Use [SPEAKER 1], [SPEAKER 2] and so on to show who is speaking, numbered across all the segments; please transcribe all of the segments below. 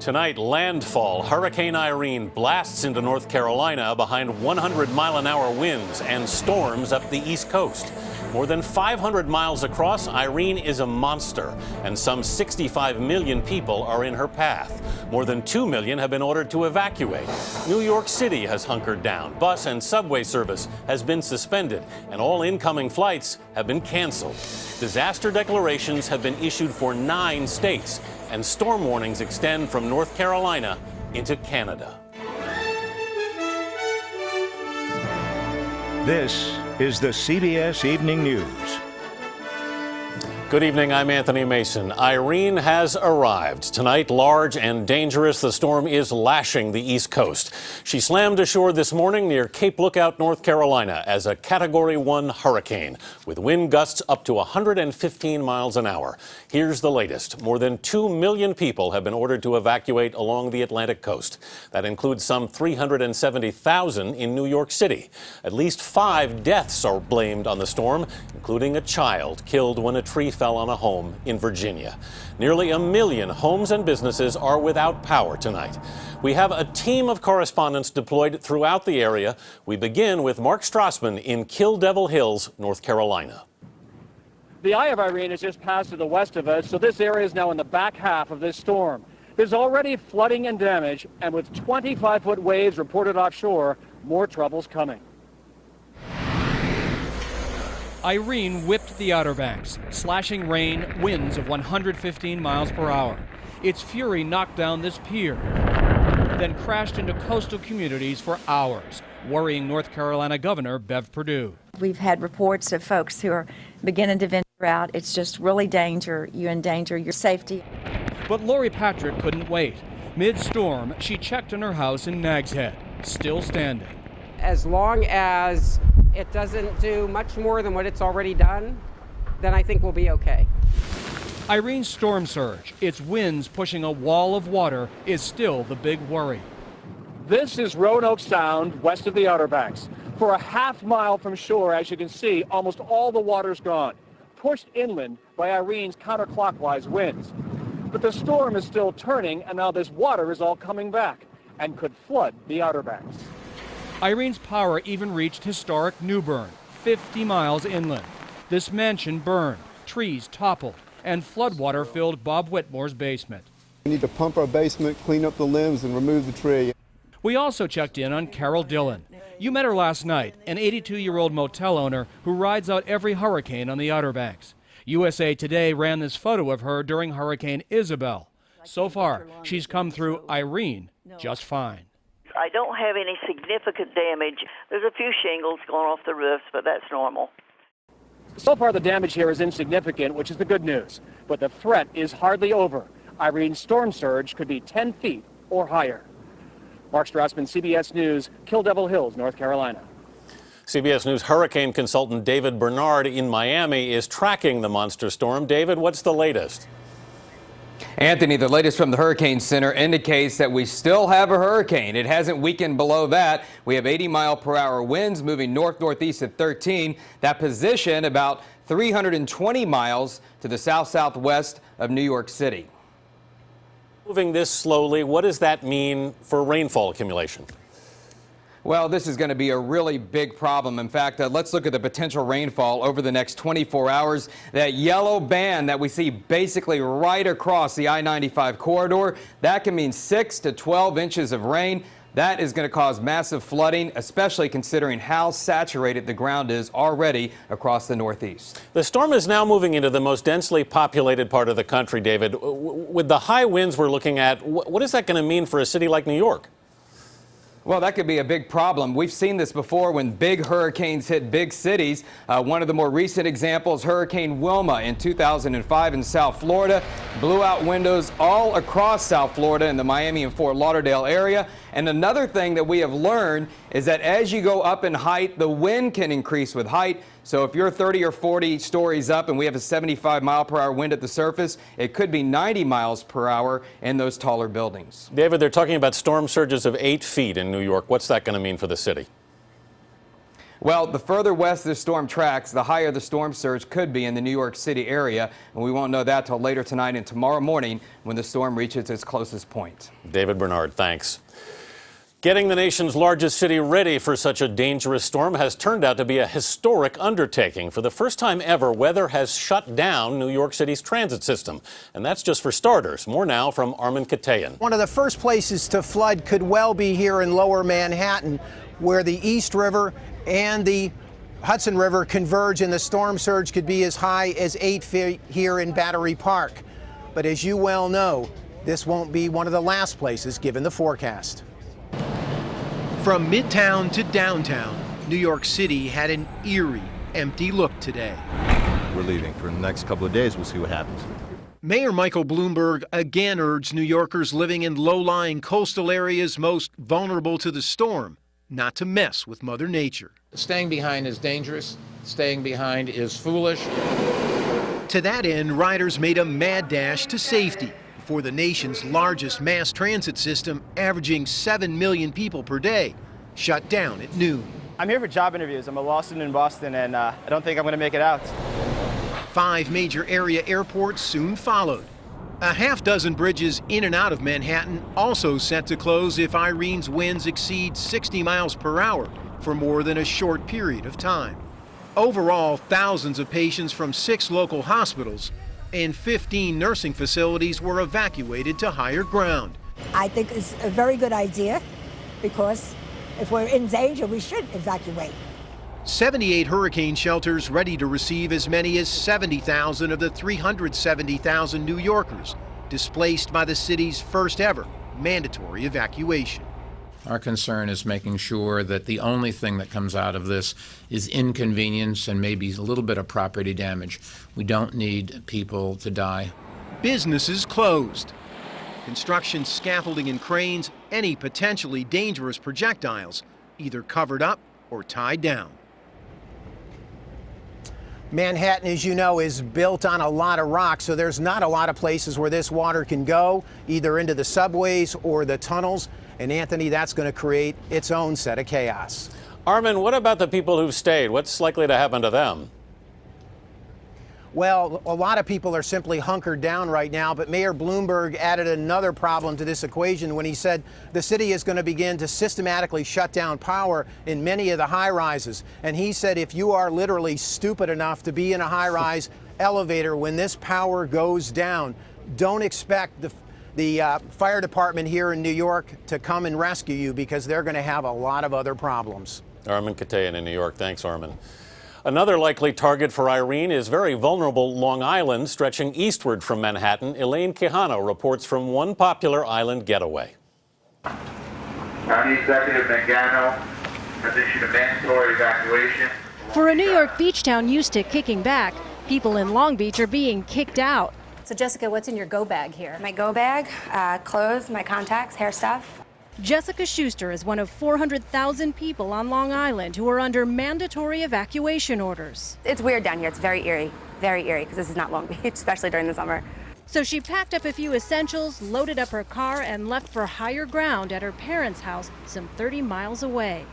[SPEAKER 1] Tonight, landfall. Hurricane Irene blasts into North Carolina behind 100-mile-an-hour winds and storms up the East Coast. More than 500 miles across, Irene is a monster, and some 65 million people are in her path. More than 2 million have been ordered to evacuate. New York City has hunkered down. Bus and subway service has been suspended, and all incoming flights have been canceled. Disaster declarations have been issued for 9 states, and storm warnings extend from North Carolina into Canada.
[SPEAKER 2] This is the CBS Evening News.
[SPEAKER 1] Good evening, I'm Anthony Mason. Irene has arrived. Tonight, large and dangerous, the storm is lashing the East Coast. She slammed ashore this morning near Cape Lookout, North Carolina, as a Category 1 hurricane, with wind gusts up to 115 miles an hour. Here's the latest. More than 2 million people have been ordered to evacuate along the Atlantic coast. That includes some 370,000 in New York City. At least 5 deaths are blamed on the storm, including a child killed when a tree fell on a home in Virginia. Nearly 1 million homes and businesses are without power tonight. We have a team of correspondents deployed throughout the area. We begin with Mark Strassman in Kill Devil Hills, North Carolina.
[SPEAKER 3] The eye of Irene has just passed to the west of us, so this area is now in the back half of this storm. There's already flooding and damage, and with 25-foot waves reported offshore, more trouble's coming.
[SPEAKER 4] Irene whipped the Outer Banks, slashing rain, winds of 115 miles per hour. Its fury knocked down this pier, then crashed into coastal communities for hours, worrying North Carolina Governor Bev Perdue.
[SPEAKER 5] We've had reports of folks who are beginning to venture out. It's just really you endanger your safety.
[SPEAKER 4] But Lori Patrick couldn't wait. Mid-storm, she checked on her house in Nags Head, still standing.
[SPEAKER 6] As long as it doesn't do much more than what it's already done, then I think we'll be okay.
[SPEAKER 4] Irene's storm surge, its winds pushing a wall of water, is still the big worry.
[SPEAKER 3] This is Roanoke Sound, west of the Outer Banks. For a half mile from shore, as you can see, almost all the water's gone, pushed inland by Irene's counterclockwise winds. But the storm is still turning, and now this water is all coming back and could flood the Outer Banks.
[SPEAKER 4] Irene's power even reached historic New Bern, 50 miles inland. This mansion burned, trees toppled, and floodwater filled Bob Whitmore's basement.
[SPEAKER 7] We need to pump our basement, clean up the limbs, and remove the tree.
[SPEAKER 4] We also checked in on Carol Dillon. You met her last night, an 82-year-old motel owner who rides out every hurricane on the Outer Banks. USA Today ran this photo of her during Hurricane Isabel. So far, she's come through Irene just fine.
[SPEAKER 8] I don't have any significant damage. There's a few shingles going off the roofs, but that's normal.
[SPEAKER 3] So far, the damage here is insignificant, which is the good news. But the threat is hardly over. Irene's storm surge could be 10 feet or higher. Mark Strassman, CBS News, Kill Devil Hills, North Carolina.
[SPEAKER 1] CBS News hurricane consultant David Bernard in Miami is tracking the monster storm. David, what's the latest?
[SPEAKER 9] Anthony, the latest from the Hurricane Center indicates that we still have a hurricane. It hasn't weakened below that. We have 80-mile-per-hour winds moving north-northeast at 13. That position about 320 miles to the south-southwest of New York City.
[SPEAKER 1] Moving this slowly, what does that mean for rainfall accumulation?
[SPEAKER 9] Well, this is going to be a really big problem. In fact, let's look at the potential rainfall over the next 24 hours. That yellow band that we see basically right across the I-95 corridor, that can mean 6 to 12 inches of rain. That is going to cause massive flooding, especially considering how saturated the ground is already across the Northeast.
[SPEAKER 1] The storm is now moving into the most densely populated part of the country, David. With the high winds we're looking at, what is that going to mean for a city like New York?
[SPEAKER 9] Well, that could be a big problem. We've seen this before when big hurricanes hit big cities. One of the more recent examples, Hurricane Wilma in 2005 in South Florida, blew out windows all across South Florida in the Miami and Fort Lauderdale area. And another thing that we have learned is that as you go up in height, the wind can increase with height. So if you're 30 or 40 stories up and we have a 75-mile-per-hour wind at the surface, it could be 90 miles per hour in those taller buildings.
[SPEAKER 1] David, they're talking about storm surges of 8 feet in New York. What's that going to mean for the city?
[SPEAKER 9] Well, the further west this storm tracks, the higher the storm surge could be in the New York City area. And we won't know that till later tonight and tomorrow morning when the storm reaches its closest point.
[SPEAKER 1] David Bernard, thanks. Getting the nation's largest city ready for such a dangerous storm has turned out to be a historic undertaking. For the first time ever, weather has shut down New York City's transit system. And that's just for starters. More now from Armin Katayan.
[SPEAKER 10] One of the first places to flood could well be here in lower Manhattan, where the East River and the Hudson River converge, and the storm surge could be as high as 8 feet here in Battery Park. But as you well know, this won't be one of the last places given the forecast. From Midtown to downtown, New York City had an eerie, empty look today.
[SPEAKER 11] We're leaving for the next couple of days. We'll see what happens.
[SPEAKER 10] Mayor Michael Bloomberg again urged New Yorkers living in low-lying coastal areas most vulnerable to the storm not to mess with Mother Nature.
[SPEAKER 12] Staying behind is dangerous. Staying behind is foolish.
[SPEAKER 10] To that end, riders made a mad dash to safety before the nation's largest mass transit system, averaging 7 million people per day, shut down at noon.
[SPEAKER 13] I'm here for job interviews. I'm a law student in Boston, and I don't think I'm going to make it out.
[SPEAKER 10] 5 major area airports soon followed. A half dozen bridges in and out of Manhattan also set to close if Irene's winds exceed 60 miles per hour for more than a short period of time. Overall, thousands of patients from 6 local hospitals and 15 nursing facilities were evacuated to higher ground.
[SPEAKER 14] I think it's a very good idea because if we're in danger, we should evacuate.
[SPEAKER 10] 78 hurricane shelters ready to receive as many as 70,000 of the 370,000 New Yorkers displaced by the city's first ever mandatory evacuation.
[SPEAKER 12] Our concern is making sure that the only thing that comes out of this is inconvenience and maybe a little bit of property damage. We don't need people to die.
[SPEAKER 10] Businesses closed. Construction scaffolding and cranes, any potentially dangerous projectiles, either covered up or tied down. Manhattan, as you know, is built on a lot of rock, so there's not a lot of places where this water can go, either into the subways or the tunnels. And Anthony, that's going to create its own set of chaos.
[SPEAKER 1] Armin, what about the people who've stayed? What's likely to happen to them?
[SPEAKER 10] Well, a lot of people are simply hunkered down right now, but Mayor Bloomberg added another problem to this equation when he said the city is going to begin to systematically shut down power in many of the high-rises. And he said if you are literally stupid enough to be in a high-rise elevator when this power goes down, don't expect the fire department here in New York to come and rescue you because they're going to have a lot of other problems.
[SPEAKER 1] Armin Katayan in New York. Thanks, Armin. Another likely target for Irene is very vulnerable Long Island, stretching eastward from Manhattan. Elaine Quijano reports from one popular island getaway.
[SPEAKER 15] County Executive Mangano has issued a mandatory evacuation.
[SPEAKER 16] For a New York beach town used to kicking back, people in Long Beach are being kicked out.
[SPEAKER 17] So Jessica, what's in your go bag here?
[SPEAKER 18] My go bag, clothes, my contacts, hair stuff.
[SPEAKER 16] Jessica Schuster is one of 400,000 people on Long Island who are under mandatory evacuation orders.
[SPEAKER 18] It's weird down here. It's very eerie, because this is not Long Beach, especially during the summer.
[SPEAKER 16] So she packed up a few essentials, loaded up her car, and left for higher ground at her parents' house some 30 miles away.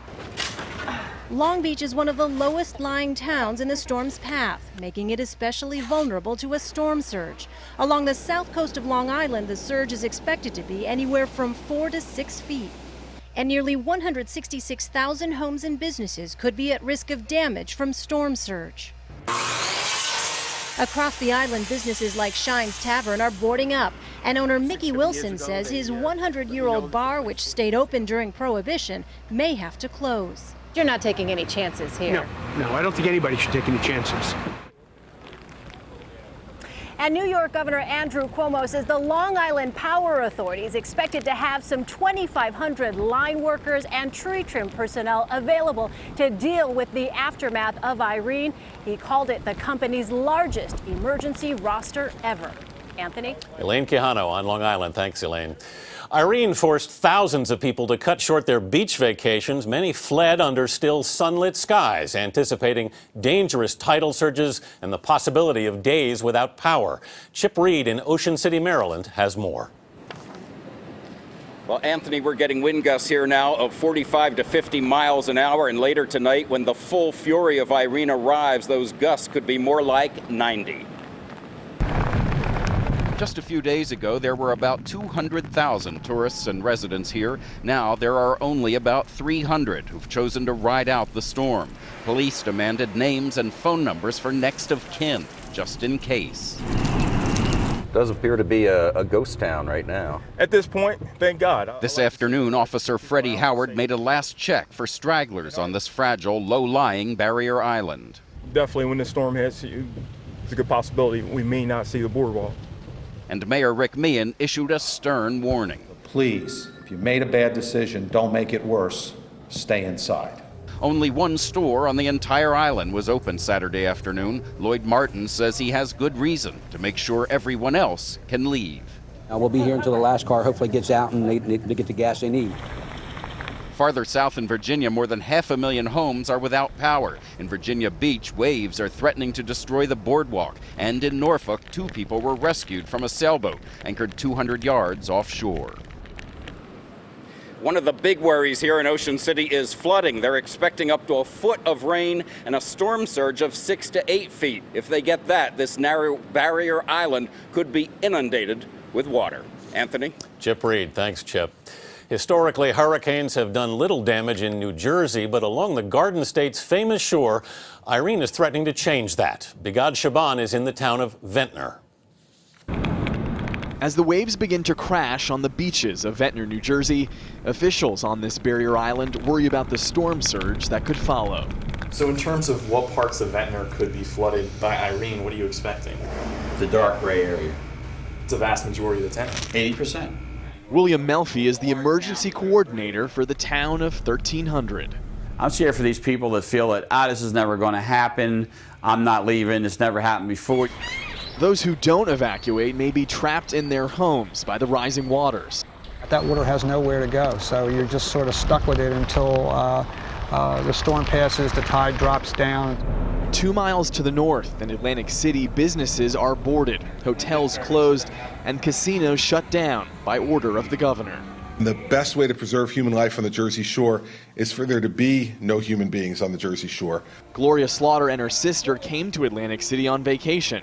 [SPEAKER 16] Long Beach is one of the lowest lying towns in the storm's path, making it especially vulnerable to a storm surge. Along the south coast of Long Island, the surge is expected to be anywhere from 4 to 6 feet. And nearly 166,000 homes and businesses could be at risk of damage from storm surge. Across the island, businesses like Shine's Tavern are boarding up, and owner Mickey Wilson says his 100-year-old bar, which stayed open during Prohibition, may have to close.
[SPEAKER 17] You're not taking any chances here.
[SPEAKER 19] No, I don't think anybody should take any chances.
[SPEAKER 17] And New York Governor Andrew Cuomo says the Long Island Power Authority is expected to have some 2,500 line workers and tree trim personnel available to deal with the aftermath of Irene. He called it the company's largest emergency roster ever. Anthony?
[SPEAKER 1] Elaine Quijano on Long Island. Thanks, Elaine. Irene forced thousands of people to cut short their beach vacations. Many fled under still sunlit skies, anticipating dangerous tidal surges and the possibility of days without power. Chip Reed in Ocean City, Maryland, has more.
[SPEAKER 20] Well, Anthony, we're getting wind gusts here now of 45 to 50 miles an hour, and later tonight, when the full fury of Irene arrives, those gusts could be more like 90. Just a few days ago, there were about 200,000 tourists and residents here. Now there are only about 300 who've chosen to ride out the storm. Police demanded names and phone numbers for next of kin, just in case.
[SPEAKER 21] Does appear to be a ghost town right now.
[SPEAKER 22] At this point, thank God.
[SPEAKER 20] This afternoon, Officer Freddie Howard made a last check for stragglers on this fragile, low-lying barrier island.
[SPEAKER 22] Definitely when the storm hits, it's a good possibility we may not see the boardwalk.
[SPEAKER 20] And Mayor Rick Meehan issued a stern warning.
[SPEAKER 23] Please, if you made a bad decision, don't make it worse. Stay inside.
[SPEAKER 20] Only one store on the entire island was open Saturday afternoon. Lloyd Martin says he has good reason to make sure everyone else can leave.
[SPEAKER 24] We'll be here until the last car hopefully gets out and they get the gas they need.
[SPEAKER 20] Farther south in Virginia, more than 500,000 homes are without power. In Virginia Beach, waves are threatening to destroy the boardwalk. And in Norfolk, 2 people were rescued from a sailboat anchored 200 yards offshore. One of the big worries here in Ocean City is flooding. They're expecting up to a foot of rain and a storm surge of 6 to 8 feet. If they get that, this narrow barrier island could be inundated with water. Anthony?
[SPEAKER 1] Chip Reed. Thanks, Chip. Historically, hurricanes have done little damage in New Jersey, but along the Garden State's famous shore, Irene is threatening to change that. Bigad Shaban is in the town of Ventnor.
[SPEAKER 25] As the waves begin to crash on the beaches of Ventnor, New Jersey, officials on this barrier island worry about the storm surge that could follow.
[SPEAKER 26] So in terms of what parts of Ventnor could be flooded by Irene, what are you expecting?
[SPEAKER 23] The dark gray area.
[SPEAKER 26] It's a vast majority of the town.
[SPEAKER 23] 80%.
[SPEAKER 25] William Melfi is the emergency coordinator for the town of 1300.
[SPEAKER 27] I'm scared for these people that feel that, this is never going to happen. I'm not leaving. It's never happened before.
[SPEAKER 25] Those who don't evacuate may be trapped in their homes by the rising waters.
[SPEAKER 28] That water has nowhere to go, so you're just sort of stuck with it until the storm passes, the tide drops down.
[SPEAKER 25] 2 miles to the north in Atlantic City, businesses are boarded, hotels closed, and casinos shut down by order of the governor.
[SPEAKER 29] The best way to preserve human life on the Jersey Shore is for there to be no human beings on the Jersey Shore.
[SPEAKER 25] Gloria Slaughter and her sister came to Atlantic City on vacation.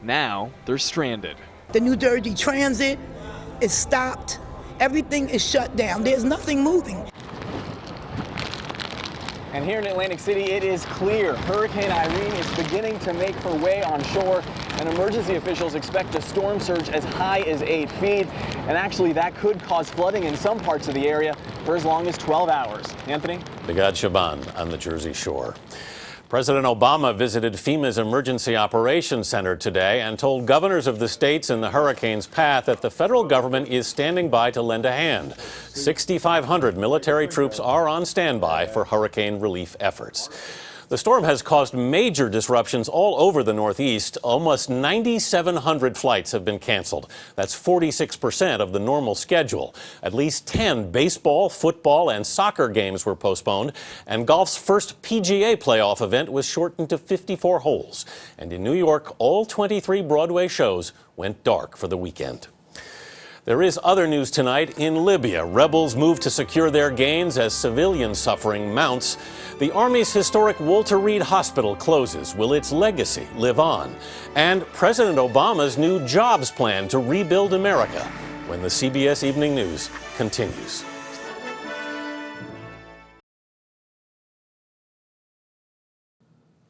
[SPEAKER 25] Now they're stranded.
[SPEAKER 30] The New Jersey Transit is stopped. Everything is shut down. There's nothing moving.
[SPEAKER 3] And here in Atlantic City, it is clear Hurricane Irene is beginning to make her way on shore, and emergency officials expect a storm surge as high as 8 feet. And actually, that could cause flooding in some parts of the area for as long as 12 hours. Anthony?
[SPEAKER 1] Bigad Shaban on the Jersey Shore. President Obama visited FEMA's Emergency Operations Center today and told governors of the states in the hurricane's path that the federal government is standing by to lend a hand. 6,500 military troops are on standby for hurricane relief efforts. The storm has caused major disruptions all over the Northeast. Almost 9,700 flights have been canceled. That's 46% of the normal schedule. At least 10 baseball, football, and soccer games were postponed. And golf's first PGA playoff event was shortened to 54 holes. And in New York, all 23 Broadway shows went dark for the weekend. There is other news tonight. In Libya, rebels move to secure their gains as civilian suffering mounts. The Army's historic Walter Reed Hospital closes. Will its legacy live on? And President Obama's new jobs plan to rebuild America, when the CBS Evening News continues.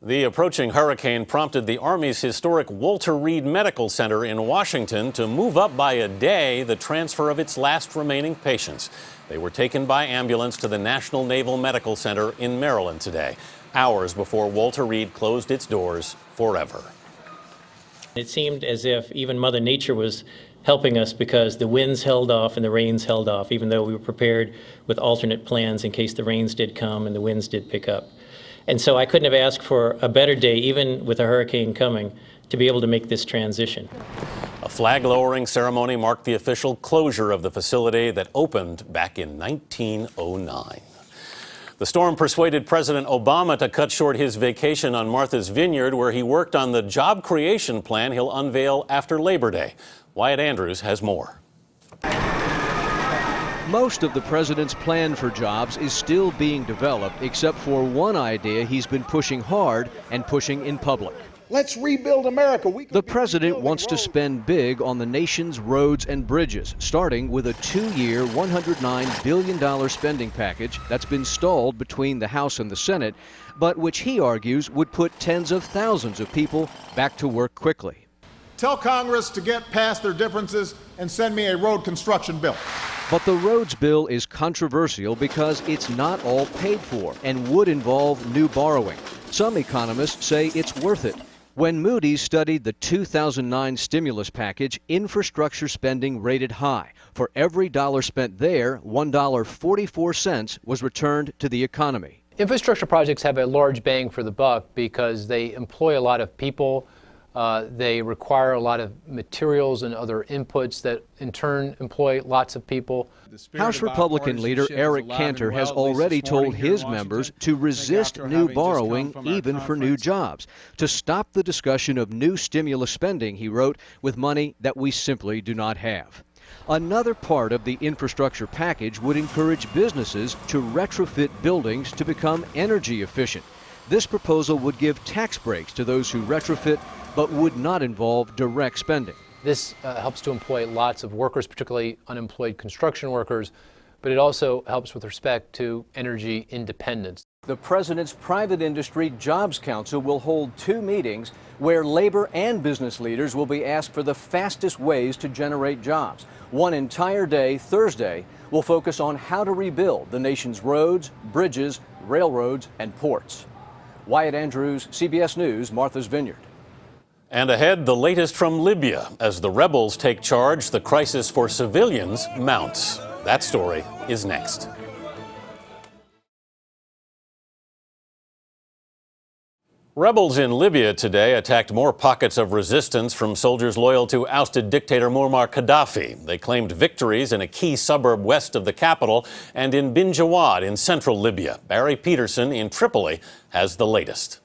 [SPEAKER 1] The approaching hurricane prompted the Army's historic Walter Reed Medical Center in Washington to move up by a day the transfer of its last remaining patients. They were taken by ambulance to the National Naval Medical Center in Maryland today, hours before Walter Reed closed its doors forever.
[SPEAKER 31] It seemed as if even Mother Nature was helping us because the winds held off and the rains held off, even though we were prepared with alternate plans in case the rains did come and the winds did pick up. And so I couldn't have asked for a better day, even with a hurricane coming, to be able to make this transition.
[SPEAKER 1] A flag-lowering ceremony marked the official closure of the facility that opened back in 1909. The storm persuaded President Obama to cut short his vacation on Martha's Vineyard, where he worked on the job creation plan he'll unveil after Labor Day. Wyatt Andrews has more.
[SPEAKER 2] Most of the president's plan for jobs is still being developed, except for one idea he's been pushing hard and pushing in public.
[SPEAKER 23] Let's rebuild America.
[SPEAKER 2] The president wants to spend big on the nation's roads and bridges, starting with a 2-year, $109 billion spending package that's been stalled between the House and the Senate, but which he argues would put tens of thousands of people back to work quickly.
[SPEAKER 4] Tell Congress to get past their differences and send me a road construction bill.
[SPEAKER 2] But the roads bill is controversial because it's not all paid for and would involve new borrowing. Some economists say it's worth it. When Moody's studied the 2009 stimulus package, infrastructure spending rated high. For every dollar spent there, $1.44 was returned to the economy.
[SPEAKER 5] Infrastructure projects have a large bang for the buck because they employ a lot of people. They require a lot of materials and other inputs that in turn employ lots of people.
[SPEAKER 2] House Republican leader Eric Cantor has already told his members to resist new borrowing even for new jobs, to stop the discussion of new stimulus spending, he wrote, with money that we simply do not have. Another part of the infrastructure package would encourage businesses to retrofit buildings to become energy efficient. This proposal would give tax breaks to those who retrofit, but would not involve direct spending.
[SPEAKER 5] This helps to employ lots of workers, particularly unemployed construction workers, but it also helps with respect to energy independence.
[SPEAKER 2] The president's private industry jobs council will hold 2 meetings where labor and business leaders will be asked for the fastest ways to generate jobs. One entire day, Thursday, will focus on how to rebuild the nation's roads, bridges, railroads, and ports. Wyatt Andrews, CBS News, Martha's Vineyard.
[SPEAKER 1] And ahead, the latest from Libya. As the rebels take charge, the crisis for civilians mounts. That story is next. Rebels in Libya today attacked more pockets of resistance from soldiers loyal to ousted dictator Muammar Gaddafi. They claimed victories in a key suburb west of the capital and in Bin Jawad in central Libya. Barry Peterson in Tripoli has the latest.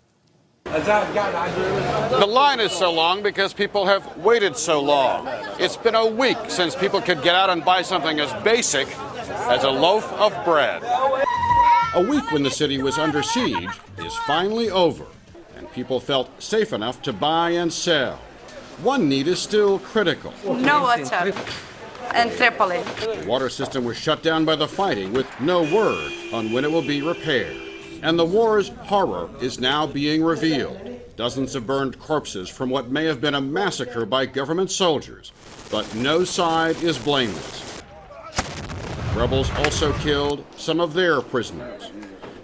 [SPEAKER 6] The line is so long because people have waited so long. It's been a week since people could get out and buy something as basic as a loaf of bread. A week when the city was under siege is finally over, and people felt safe enough to buy and sell. One need is still critical.
[SPEAKER 7] No water in Tripoli.
[SPEAKER 6] The water system was shut down by the fighting with no word on when it will be repaired. And the war's horror is now being revealed. Dozens of burned corpses from what may have been a massacre by government soldiers. But no side is blameless. Rebels also killed some of their prisoners.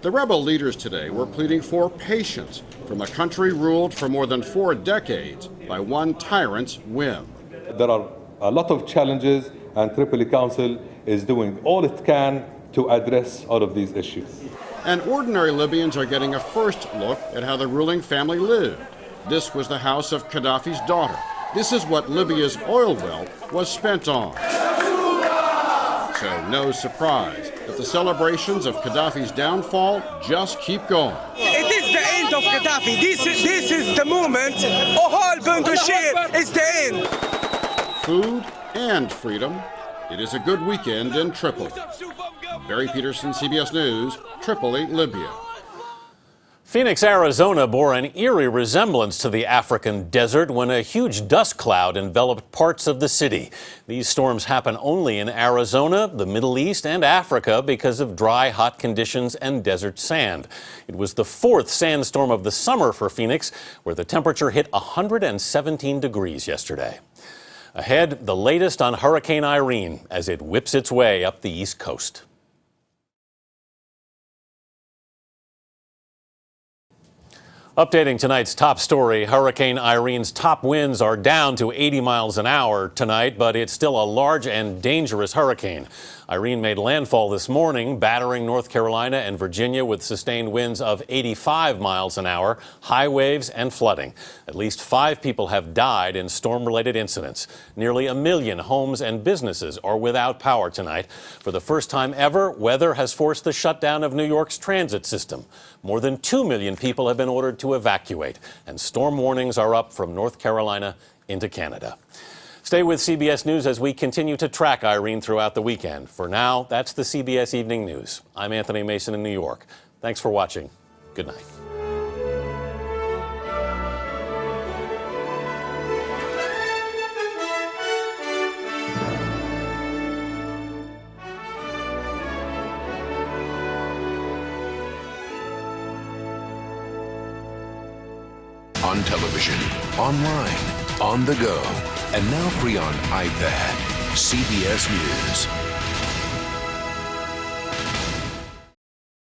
[SPEAKER 6] The rebel leaders today were pleading for patience from a country ruled for more than 4 decades by one tyrant's whim.
[SPEAKER 8] There are a lot of challenges, and Tripoli Council is doing all it can to address all of these issues.
[SPEAKER 6] And ordinary Libyans are getting a first look at how the ruling family lived. This was the house of Gaddafi's daughter. This is what Libya's oil wealth was spent on. So no surprise that the celebrations of Gaddafi's downfall just keep going.
[SPEAKER 9] It is the end of Gaddafi. This is the moment. All going to share is the end.
[SPEAKER 6] Food and freedom. It is a good weekend in Tripoli. Barry Peterson, CBS News, Tripoli, Libya.
[SPEAKER 1] Phoenix, Arizona bore an eerie resemblance to the African desert when a huge dust cloud enveloped parts of the city. These storms happen only in Arizona, the Middle East, and Africa because of dry, hot conditions and desert sand. It was the 4th sandstorm of the summer for Phoenix, where the temperature hit 117 degrees yesterday. Ahead, the latest on Hurricane Irene as it whips its way up the East Coast. Updating tonight's top story, Hurricane Irene's top winds are down to 80 miles an hour tonight, but it's still a large and dangerous hurricane. Irene made landfall this morning, battering North Carolina and Virginia with sustained winds of 85 miles an hour, high waves and flooding. At least 5 people have died in storm-related incidents. Nearly 1 million homes and businesses are without power tonight. For the first time ever, weather has forced the shutdown of New York's transit system. More than 2 million people have been ordered to evacuate, and storm warnings are up from North Carolina into Canada. Stay with CBS News as we continue to track Irene throughout the weekend. For now, that's the CBS Evening News. I'm Anthony Mason in New York. Thanks for watching. Good night.
[SPEAKER 10] On television, online, on the go, and now free on iPad. CBS News.